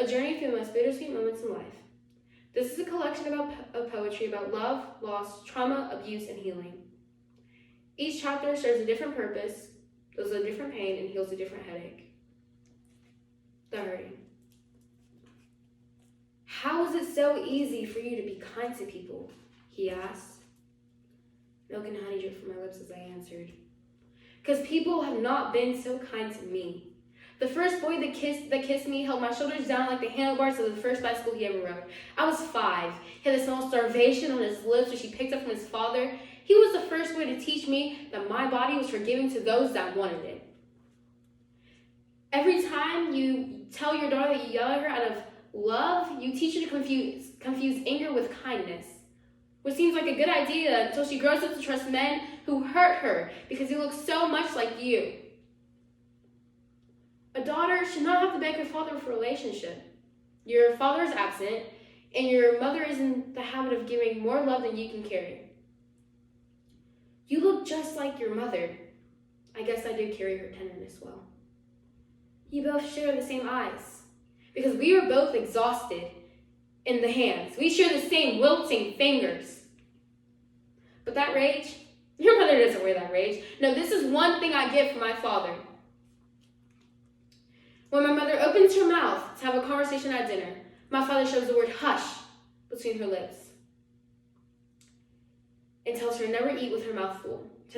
a journey through the most bittersweet moments in life. This is a collection of poetry about love, loss, trauma, abuse, and healing. Each chapter serves a different purpose, heals a different pain, and heals a different headache. The hurting. How is it so easy for you to be kind to people? He asked. Milk and honey dripped from my lips as I answered. Because people have not been so kind to me. The first boy that kissed me held my shoulders down like the handlebars of the first bicycle he ever rode. I was 5. He had the smell of starvation on his lips, which he picked up from his father. He was the first boy to teach me that my body was forgiving to those that wanted it. Every time you tell your daughter that you yell at her out of love, you teach her to confuse anger with kindness, which seems like a good idea until she grows up to trust men who hurt her because they look so much like you. A daughter should not have to beg her father for a relationship. Your father is absent, and your mother is in the habit of giving more love than you can carry. You look just like your mother. I guess I did carry her tenderness well. You both share the same eyes, because we were both exhausted in the hands. We share the same wilting fingers. But that rage, your mother doesn't wear that rage. No, this is one thing I get from my father. When my mother opens her mouth to have a conversation at dinner, my father shows the word hush between her lips and tells her to never eat with her mouth full, to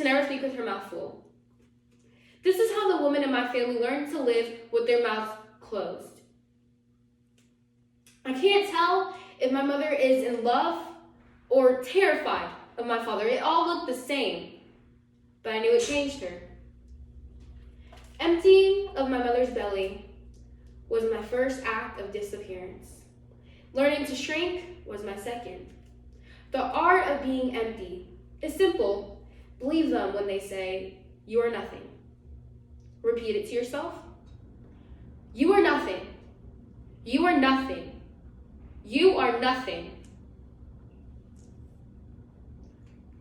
never speak with her mouth full. This is how the women in my family learn to live with their mouths closed. I can't tell if my mother is in love or terrified of my father. It all looked the same, but I knew it changed her. Emptying of my mother's belly was my first act of disappearance. Learning to shrink was my second. The art of being empty is simple. Believe them when they say, you are nothing. Repeat it to yourself. You are nothing. You are nothing. You are nothing.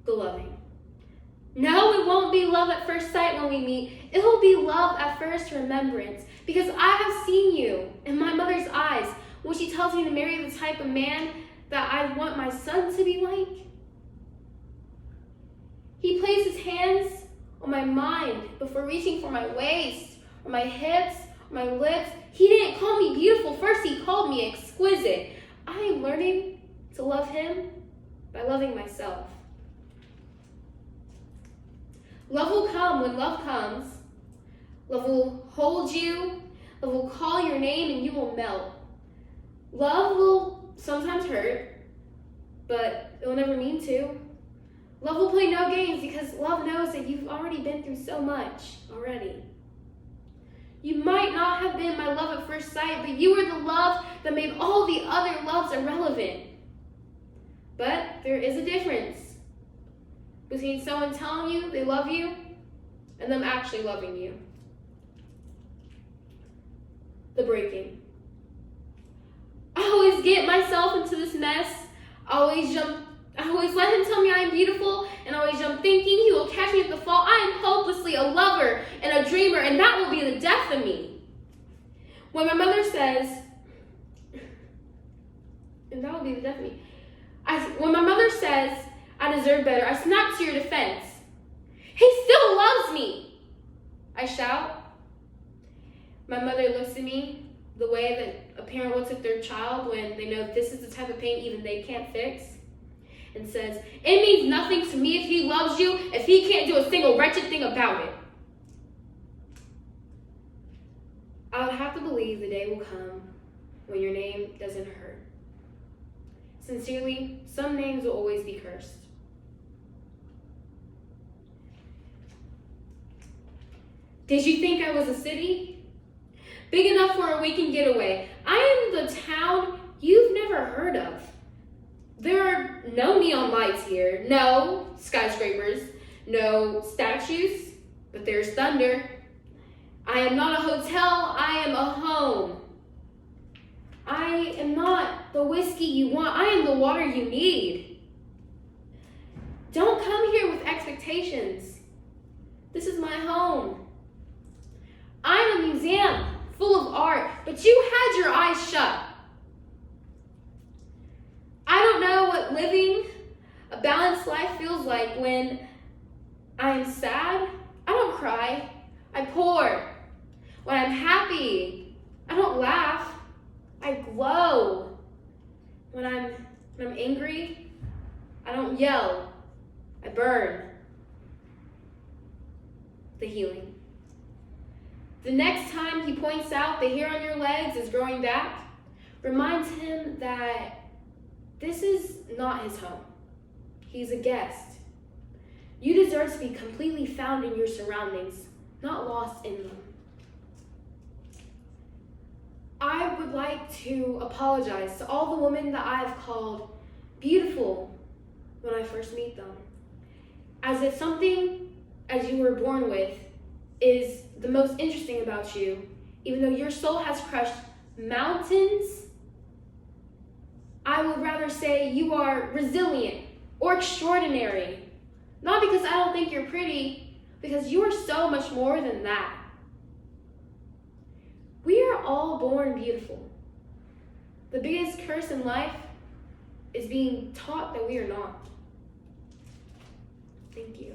The loving. No, it won't be love at first sight when we meet. It will be love at first remembrance, because I have seen you in my mother's eyes when she tells me to marry the type of man that I want my son to be like. He placed his hands on my mind before reaching for my waist, or my hips, or my lips. He didn't call me beautiful first, he called me exquisite. I am learning to love him by loving myself. Love will come when love comes. Love will hold you. Love will call your name and you will melt. Love will sometimes hurt, but it will never mean to. Love will play no games because love knows that you've already been through so much already. You might not have been my love at first sight, but you were the love that made all the other loves irrelevant. But there is a difference between someone telling you they love you and them actually loving you. The breaking. I always get myself into this mess. I always let him tell me I am beautiful, and I always jump thinking he will catch me at the fall. I am hopelessly a lover and a dreamer, and that will be the death of me. When my mother says, and that will be the death of me. When my mother says, I deserve better, I snap to your defense. He still loves me, I shout. My mother looks at me the way that a parent looks at their child when they know this is the type of pain even they can't fix, and says, it means nothing to me if he loves you, if he can't do a single wretched thing about it. I would have to believe the day will come when your name doesn't hurt. Sincerely, some names will always be cursed. Did you think I was a city? Big enough for a weekend getaway. I am the town you've never heard of. There are no neon lights here, no skyscrapers, no statues, but there's thunder. I am not a hotel, I am a home. I am not the whiskey you want, I am the water you need. Don't come here with expectations. This is my home. I'm a museum full of art, but you had your eyes shut. I don't know what living a balanced life feels like. When I am sad, I don't cry, I pour. When I'm happy, I don't laugh, I glow. When I'm angry, I don't yell, I burn. The healing. The next time he points out the hair on your legs is growing back, reminds him that this is not his home. He's a guest. You deserve to be completely found in your surroundings, not lost in them. I would like to apologize to all the women that I have called beautiful when I first meet them. As if something as you were born with is the most interesting about you, even though your soul has crushed mountains, I would rather say you are resilient or extraordinary. Not because I don't think you're pretty, because you are so much more than that. We are all born beautiful. The biggest curse in life is being taught that we are not. Thank you.